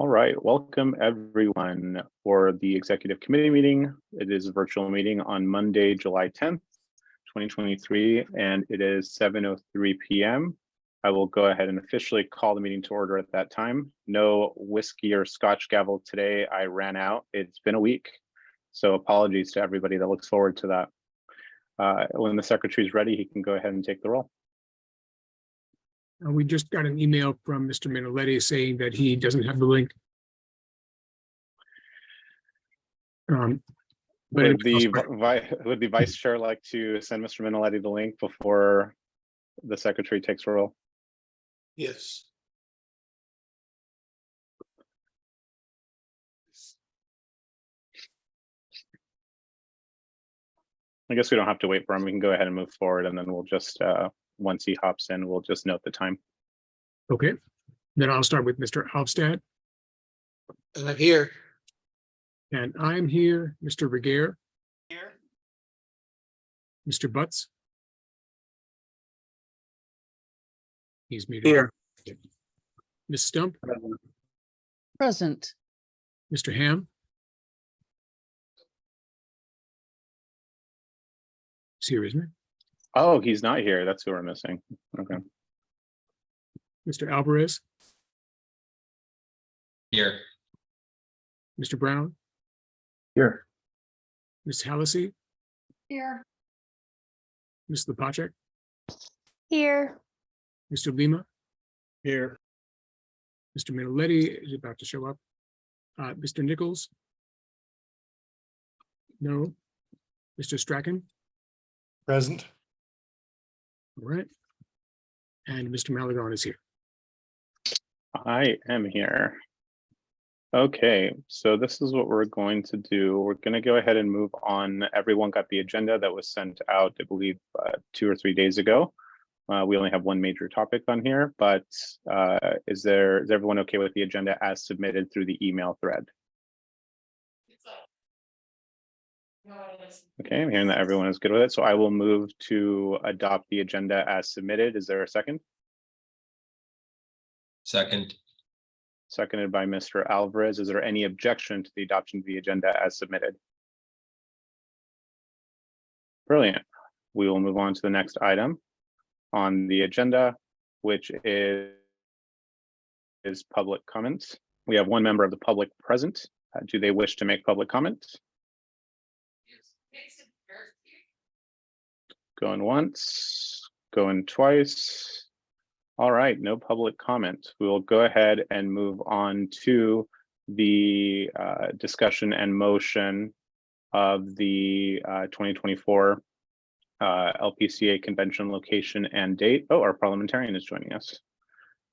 All right, welcome everyone for the executive committee meeting. It is a virtual meeting on Monday, July 10th, 2023, and it is 7:03 p.m. I will go ahead and officially call the meeting to order at that time. No whiskey or scotch gavel today. I ran out. It's been a week, so apologies to everybody that looks forward to that. When the secretary is ready, he can go ahead and take the roll. We just got an email from Mr. Minoletti saying that he doesn't have the link. Would the vice chair like to send Mr. Minoletti the link before the secretary takes roll? Yes. I guess we don't have to wait for him. We can go ahead and move forward, and then we'll just, once he hops in, we'll just note the time. Okay, then I'll start with Mr. Halfstad. And I'm here. And I'm here, Mr. Regehr. Here. Mr. Butts. He's muted. Here. Ms. Stump. Present. Mr. Ham. He's here, isn't he? Oh, he's not here. That's who we're missing. Okay. Mr. Alvarez. Here. Mr. Brown. Here. Ms. Hallisey. Here. Ms. Lepacek. Here. Mr. Lima. Here. Mr. Minoletti is about to show up. Mr. Nichols. No. Mr. Strachan. Present. All right. And Mr. Malagon is here. I am here. Okay, so this is what we're going to do. We're going to go ahead and move on. Everyone got the agenda that was sent out, I believe, 2 or 3 days ago. We only have one major topic on here, but is everyone okay with the agenda as submitted through the email thread? Okay, I'm hearing that everyone is good with it. So I will move to adopt the agenda as submitted. Is there a second? Second. Seconded by Mr. Alvarez. Is there any objection to the adoption of the agenda as submitted? Brilliant. We will move on to the next item on the agenda, which is public comments. We have one member of the public present. Do they wish to make public comment? Going once, going twice. All right, no public comment. We will go ahead and move on to the discussion and motion of the 2024 LPCA convention location and date. Oh, our parliamentarian is joining us.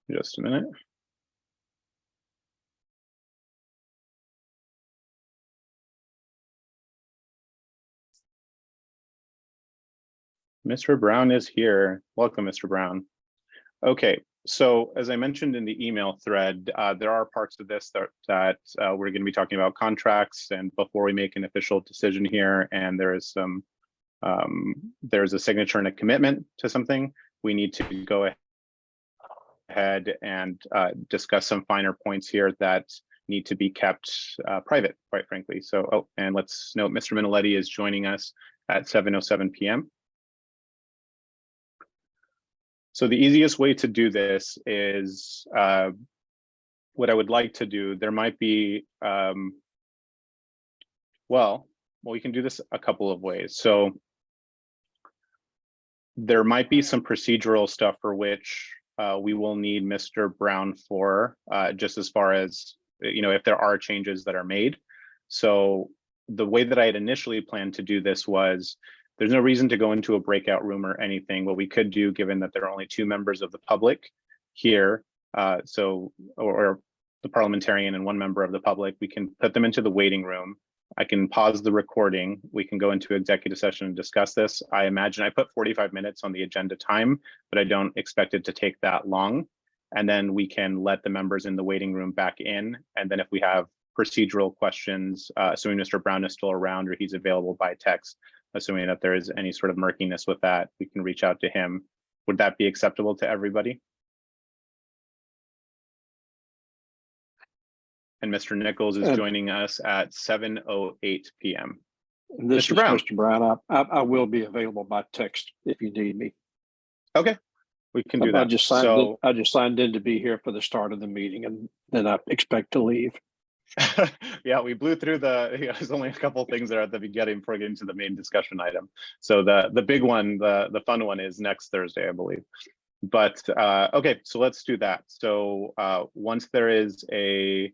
Just a minute. Mr. Brown is here. Welcome, Mr. Brown. Okay, so as I mentioned in the email thread, there are parts of this that we're going to be talking about contracts, and before we make an official decision here, and there is some, there's a signature and a commitment to something, we need to go ahead and discuss some finer points here that need to be kept private, quite frankly. So, oh, and let's note Mr. Minoletti is joining us at 7:07 p.m. So the easiest way to do this is what I would like to do. There might be, well, we can do this a couple of ways. So there might be some procedural stuff for which we will need Mr. Brown for, just as far as, you know, if there are changes that are made. So the way that I had initially planned to do this was, there's no reason to go into a breakout room or anything. What we could do, given that there are only 2 members of the public here, or the parliamentarian and 1 member of the public, we can put them into the waiting room. I can pause the recording. We can go into executive session and discuss this. I imagine I put 45 minutes on the agenda time, but I don't expect it to take that long. And then we can let the members in the waiting room back in. And then if we have procedural questions, assuming Mr. Brown is still around or he's available by text, assuming that there is any sort of murkiness with that, we can reach out to him. Would that be acceptable to everybody? And Mr. Nichols is And- joining us at 7:08 p.m. This Mr. is Brown. Mr. Brown. I will be available by text if you need me. Okay, we can do I that. just signed So, I just signed in to be here for the start of the meeting, and then I expect to leave. yeah, we blew through there's only a couple things there at the beginning before getting to the main discussion item. So the big one, the fun one is next Thursday, I believe. But okay, so let's do that. So once there is a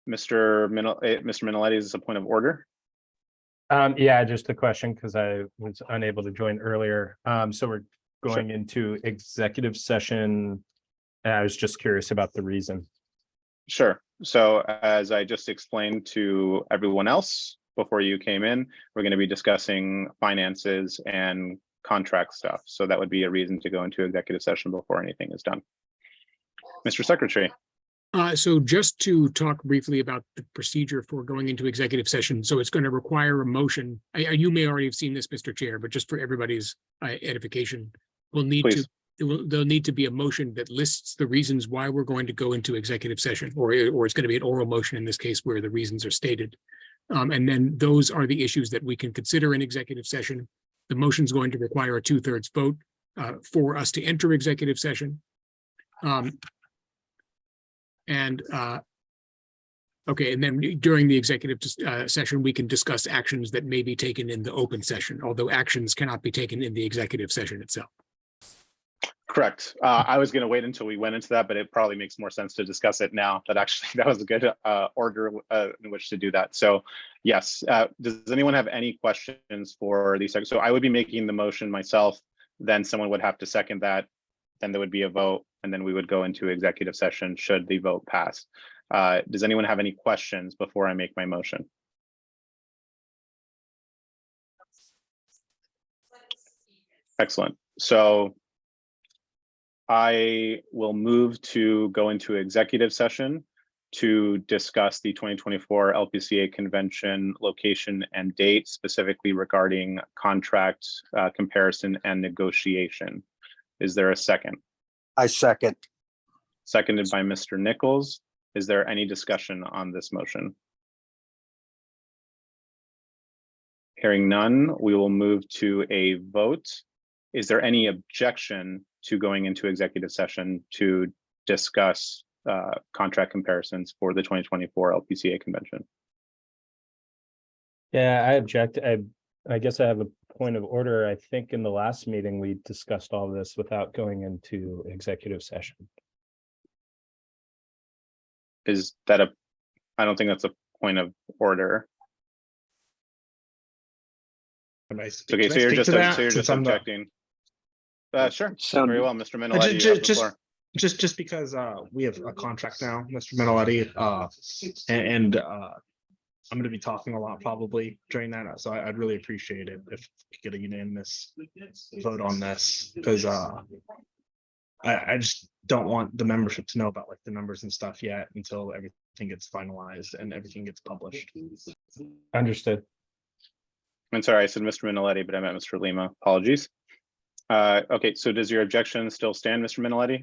Mr. Minnelli, is this a point of order? Yeah, just a question because I was unable to join earlier. So we're going into executive session. And I was just curious about the reason. Sure. So as I just explained to everyone else before you came in, we're going to be discussing finances and contract stuff. So that would be a reason to go into executive session before anything is done. Mr. Secretary. So just to talk briefly about the procedure for going into executive session. So it's going to require a motion. You may already have seen this, Mr. Chair, but just for everybody's edification, we'll need Please. there'll need to be a motion that lists the reasons why we're going to go into executive session, or it's going to be an oral motion in this case where the reasons are stated. And then those are the issues that we can consider in executive session. The motion is going to require a 2/3 vote for us to enter executive session. Okay, and then during the executive session, we can discuss actions that may be taken in the open session, although actions cannot be taken in the executive session itself. Correct. I was going to wait until we went into that, but it probably makes more sense to discuss it now. That actually, that was a good order in which to do that. So yes, does anyone have any questions for these? So I would be making the motion myself, then someone would have to second that, then there would be a vote, and then we would go into executive session should the vote pass. Does anyone have any questions before I make my motion? Excellent. So I will move to go into executive session to discuss the 2024 LPCA convention location and date, specifically regarding contract comparison and negotiation. Is there a second? I second. Seconded by Mr. Nichols. Is there any discussion on this motion? Hearing none, we will move to a vote. Is there any objection to going into executive session to discuss contract comparisons for the 2024 LPCA convention? Yeah, I object. I guess I have a point of order. I think in the last meeting, we discussed all this without going into executive session. Is that I don't think that's a point of order. Okay, so you're just objecting. Sure, very well, Mr. Minnelli, you have the floor. Just because we have a contract now, Mr. Minnelli, and I'm going to be talking a lot probably during that, so I'd really appreciate it if we could get a unanimous vote on this, because I just don't want the membership to know about like the numbers and stuff yet until everything gets finalized and everything gets published. Understood. I'm sorry, I said Mr. Minnelli, but I meant Mr. Lima. Apologies. Okay, so does your objection still stand, Mr. Minnelli?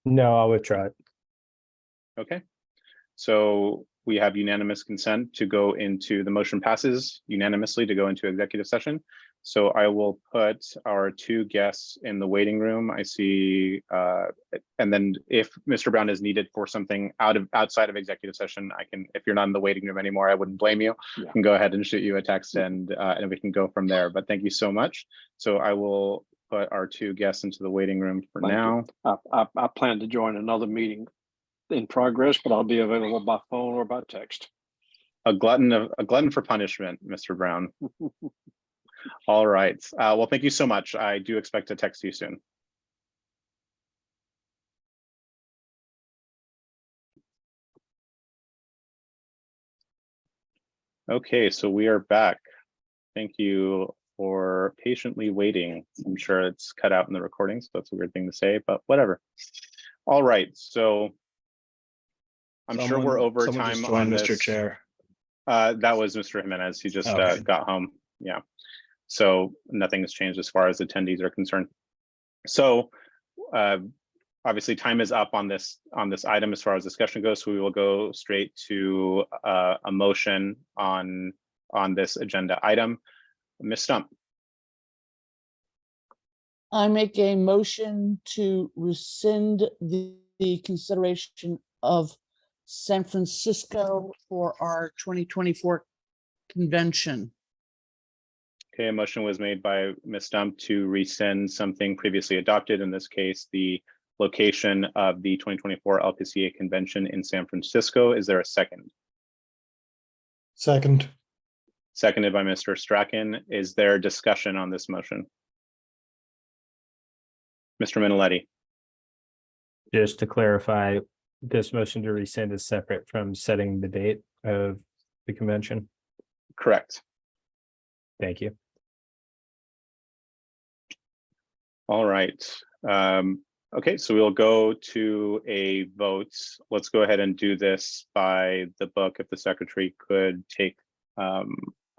No, I'll withdraw it. Okay, so we have unanimous consent to go into, the motion passes unanimously to go into executive session. So I will put our two guests in the waiting room. I see, and then if Mr. Brown is needed for something outside of executive session, I can, if you're not in the waiting room anymore, I wouldn't blame you. Yeah. I can go ahead and shoot you a text and we can go from there. But thank you so much. So I will put our two guests into the waiting room for now. I plan to join another meeting in progress, but I'll be available by phone or by text. A glutton for punishment, Mr. Brown. All right. Well, thank you so much. I do expect to text you soon. Okay, so we are back. Thank you for patiently waiting. I'm sure it's cut out in the recording, so that's a weird thing to say, but whatever. All right, so I'm sure we're over time on this. Mr. Chair. That was Mr. Jimenez. He just got home. Yeah. So nothing has changed as far as attendees are concerned. So I obviously time is up on this item as far as discussion goes, so we will go straight to a motion on this agenda item. Ms. Stump. I make a motion to rescind the consideration of San Francisco for our 2024 convention. Okay, a motion was made by Ms. Stump to rescind something previously adopted, in this case, the location of the 2024 LPCA convention in San Francisco. Is there a second? Second. Seconded by Mr. Strachan. Is there discussion on this motion? Mr. Minoletti. Just to clarify, this motion to rescind is separate from setting the date of the convention. Correct. Thank you. All right. Okay, so we'll go to a vote. Let's go ahead and do this by the book. If the secretary could take a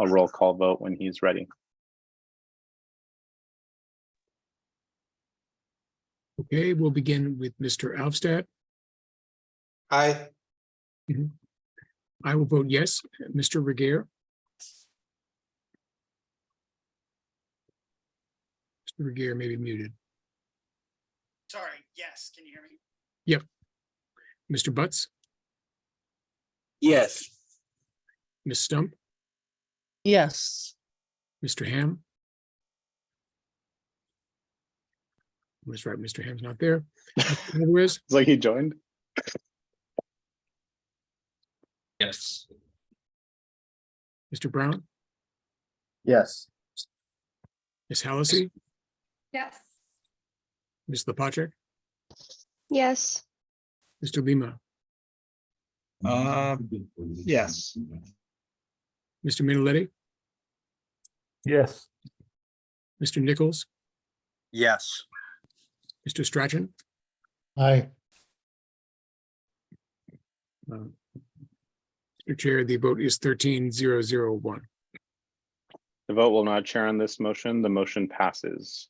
roll call vote when he's ready. Okay, we'll begin with Mr. Alvstadt. Aye. I will vote yes. Mr. Regier. Mr. Regier may be muted. Sorry, yes, can you hear me? Yep. Mr. Butts, Yes. Ms. Stump, Yes, Mr. Ham. That's right, Mr. Ham's not there. Mr. Alvarez, It's like he joined. Yes. Mr. Brown, Yes. Ms. Hallisey, Yes. Ms. Lepacek, Yes. Mr. Lima, Yes. Mr. Minoletti, Yes. Mr. Nichols, Yes. Mr. Strachan. Aye. Mr. Chair, the vote is 13-001. The vote will not chair on this motion. The motion passes.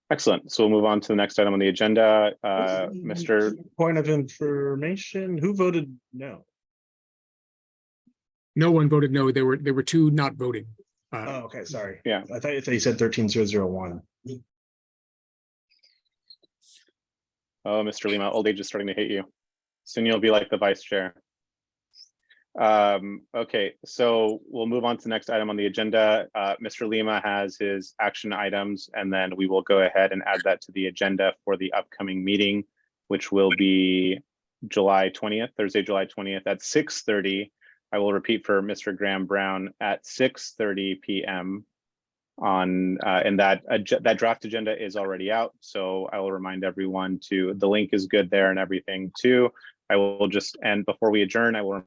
Excellent. So we'll move on to the next item on the agenda. Mr. Point of information, who voted no? No one voted no. There were two not voting. Oh, okay, sorry. Yeah. I thought you said 13-001. Oh, Mr. Lima, old age is starting to hit you. Soon you'll be like the vice chair. Okay, so we'll move on to the next item on the agenda. Mr. Lima has his action items, and then we will go ahead and add that to the agenda for the upcoming meeting, which will be July 20th, Thursday, July 20th at 6:30. I will repeat for Mr. Graham Brown at 6:30 p.m. on and that draft agenda is already out. So I will remind everyone the link is good there and everything too. I will just, and before we adjourn, I will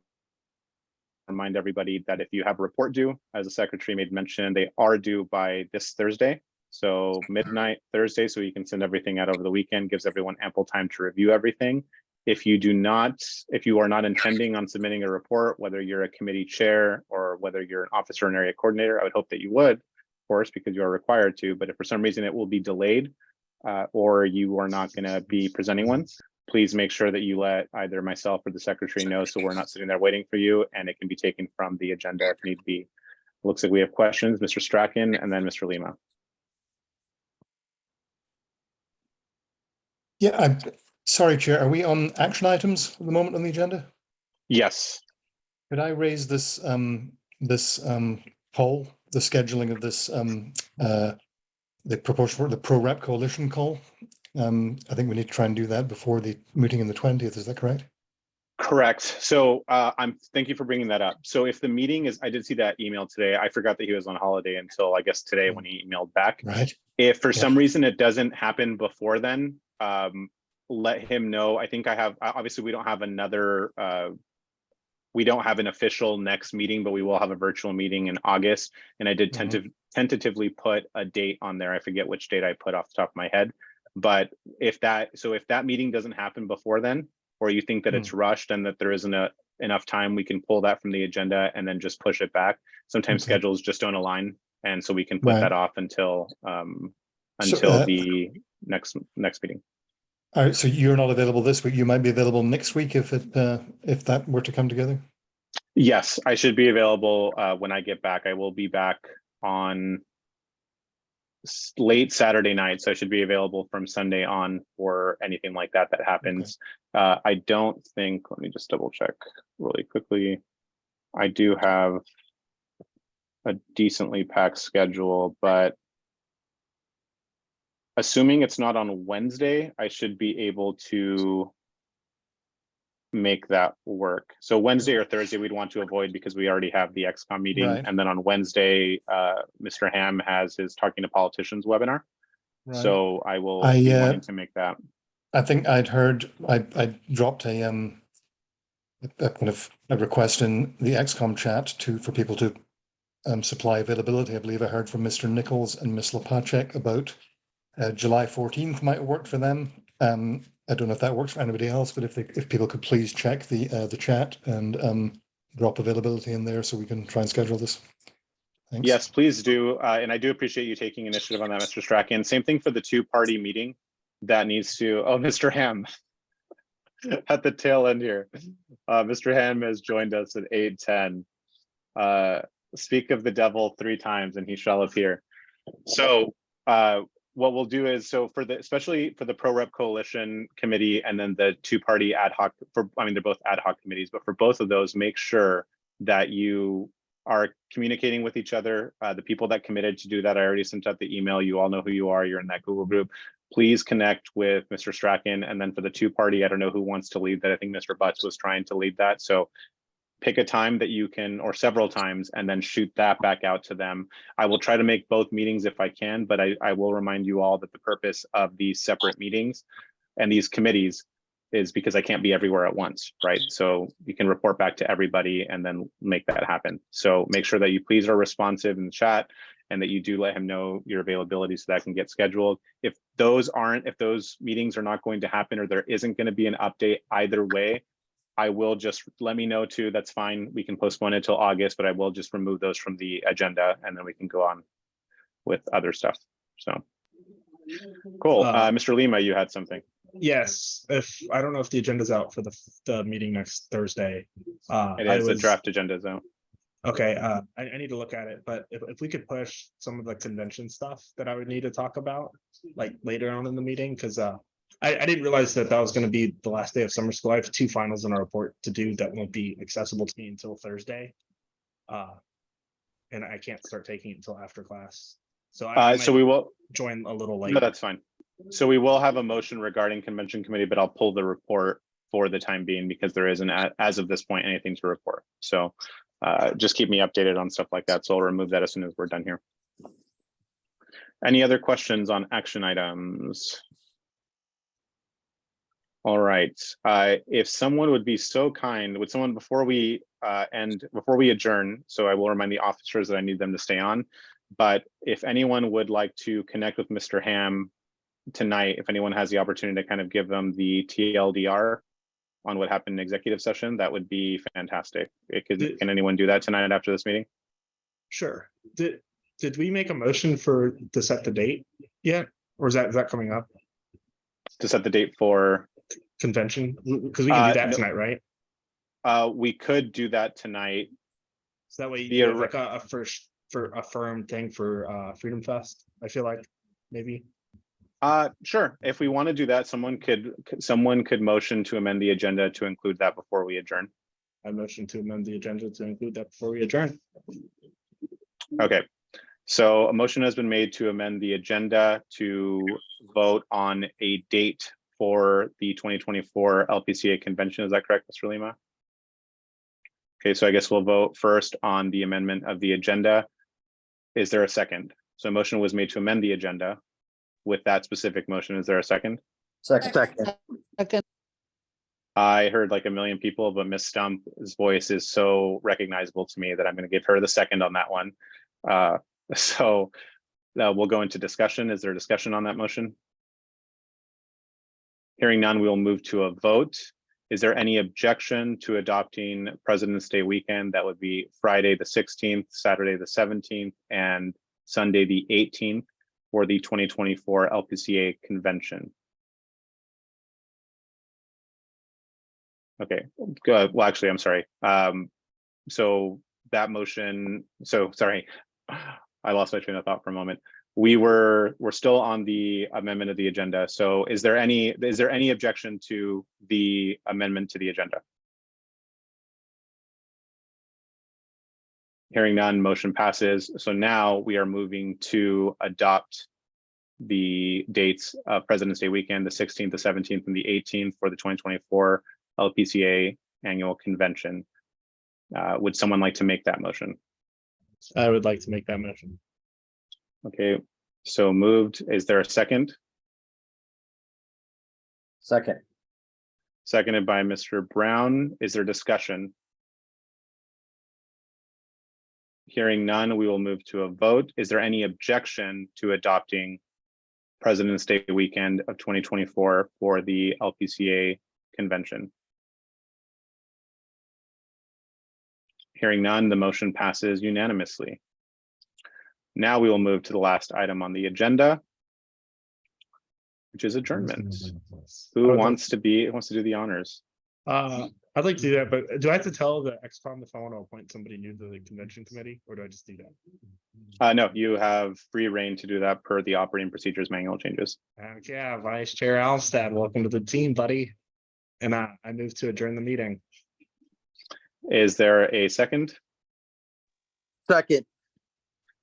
remind everybody that if you have a report due, as the secretary made mention, they are due by this Thursday. So midnight Thursday, so you can send everything out over the weekend, gives everyone ample time to review everything. If you are not intending on submitting a report, whether you're a committee chair or whether you're an officer or an area coordinator, I would hope that you would, of course, because you are required to, but if for some reason it will be delayed or you are not going to be presenting one, please make sure that you let either myself or the secretary know so we're not sitting there waiting for you and it can be taken from the agenda if need be. It looks like we have questions, Mr. Strachan and then Mr. Lima. Yeah, I'm sorry, Chair. Are we on action items at the moment on the agenda? Yes. Could I raise this poll, the scheduling of this the pro-rep coalition call? I think we need to try and do that before the meeting on the 20th. Is that correct? Correct. So thank you for bringing that up. So if the meeting is, I did see that email today. I forgot that he was on holiday until I guess today when he emailed back. Right. If for some reason it doesn't happen before then, let him know. I think I have, obviously we don't have another, we don't have an official next meeting, but we will have a virtual meeting in August. And I did tentatively put a date on there. I forget which date I put off the top of my head. But if that meeting doesn't happen before then, or you think that it's rushed and that there isn't enough time, we can pull that from the agenda and then just push it back. Sometimes schedules just don't align. And so we can put that off until the next meeting. All right, so you're not available this week. You might be available next week if that were to come together. Yes, I should be available when I get back. I will be back on late Saturday night, so I should be available from Sunday on for anything like that that happens. I don't think, let me just double check really quickly. I do have a decently packed schedule, but assuming it's not on Wednesday, I should be able to make that work. So Wednesday or Thursday we'd want to avoid because we already have the XCOM meeting. Right. And then on Wednesday, Mr. Ham has his Talking to Politicians webinar. Right. So I will be wanting to make that. I think I'd heard, I dropped a kind of a request in the XCOM chat for people to supply availability. I believe I heard from Mr. Nichols and Ms. Lepacek about July 14th might work for them. I don't know if that works for anybody else, but if people could please check the chat and drop availability in there so we can try and schedule this. Thanks. Yes, please do. And I do appreciate you taking initiative on that, Mr. Strachan. Same thing for the two-party meeting that needs to, oh, Mr. Ham at the tail end here. Mr. Ham has joined us at 8:10. Speak of the devil 3 times and he shall appear. So what we'll do is, so for the, especially for the Pro Rep Coalition Committee and then the two-party ad hoc, I mean, they're both ad hoc committees, but for both of those, make sure that you are communicating with each other. The people that committed to do that, I already sent out the email. You all know who you are. You're in that Google group. Please connect with Mr. Strachan. And then for the two-party, I don't know who wants to lead that. I think Mr. Butts was trying to lead that. So pick a time that you can, or several times, and then shoot that back out to them. I will try to make both meetings if I can, but I will remind you all that the purpose of these separate meetings and these committees is because I can't be everywhere at once, right? So you can report back to everybody and then make that happen. So make sure that you please are responsive in the chat and that you do let him know your availability so that can get scheduled. If those meetings are not going to happen or there isn't going to be an update either way, I will just let me know too. That's fine. We can postpone it till August, but I will just remove those from the agenda and then we can go on with other stuff. So cool. Mr. Lima, you had something. Yes, if I don't know if the agenda's out for the meeting next Thursday. It is a draft agenda zone. Okay, I need to look at it, but if we could push some of the convention stuff that I would need to talk about like later on in the meeting, because I didn't realize that was going to be the last day of summer school. I have 2 finals in our report to do that won't be accessible to me until Thursday. And I can't start taking it until after class. So So we will join a little late. No, that's fine. So we will have a motion regarding convention committee, but I'll pull the report for the time being because there isn't, as of this point, anything to report. So just keep me updated on stuff like that. So I'll remove that as soon as we're done here. Any other questions on action items? All right. If someone would be so kind, would someone before we adjourn, so I will remind the officers that I need them to stay on, but if anyone would like to connect with Mr. Ham tonight, if anyone has the opportunity to kind of give them the TLDR on what happened in executive session, that would be fantastic. Can anyone do that tonight after this meeting? Sure. Did we make a motion to set the date yet? Or is that coming up? To set the date for convention? Because we can do that no, tonight, right? We could do that tonight. So that way you have like a firm thing for Freedom Fest, I feel like maybe. Sure. If we want to do that, someone could motion to amend the agenda to include that before we adjourn. I motion to amend the agenda to include that before we adjourn. Okay. So a motion has been made to amend the agenda to vote on a date for the 2024 LPCA convention. Is that correct, Mr. Lima? Okay, so I guess we'll vote first on the amendment of the agenda. Is there a second? So a motion was made to amend the agenda. With that specific motion, is there a second? Second. I heard like a million people, but Ms. Stump's voice is so recognizable to me that I'm going to give her the second on that one. So we'll go into discussion. Is there a discussion on that motion? Hearing none, we will move to a vote. Is there any objection to adopting President's Day weekend? That would be Friday the 16th, Saturday the 17th, and Sunday the 18th for the 2024 LPCA convention. Okay, good. Well, actually, I'm sorry. So that motion, so sorry, I lost my train of thought for a moment. We're still on the amendment of the agenda. So is there any objection to the amendment to the agenda? Hearing none, motion passes. So now we are moving to adopt the dates of President's Day weekend, the 16th, the 17th, and the 18th for the 2024 LPCA annual convention. Would someone like to make that motion? I would like to make that motion. Okay, so moved. Is there a second? Second. Seconded by Mr. Brown. Is there discussion? Hearing none, we will move to a vote. Is there any objection to adopting President's Day weekend of 2024 for the LPCA convention? Hearing none, the motion passes unanimously. Now we will move to the last item on the agenda, which is adjournment. Who wants to do the honors? I'd like to do that, but do I have to tell the XCOM if I want to appoint somebody new to the convention committee, or do I just do that? No, you have free reign to do that per the operating procedures manual changes. Yeah, Vice Chair Alstad, welcome to the team, buddy. And I move to adjourn the meeting. Is there a second? Second.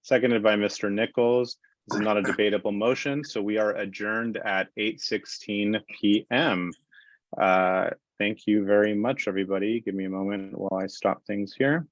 Seconded by Mr. Nichols. This is not a debatable motion, so we are adjourned at 8:16 p.m. Thank you very much, everybody. Give me a moment while I stop things here.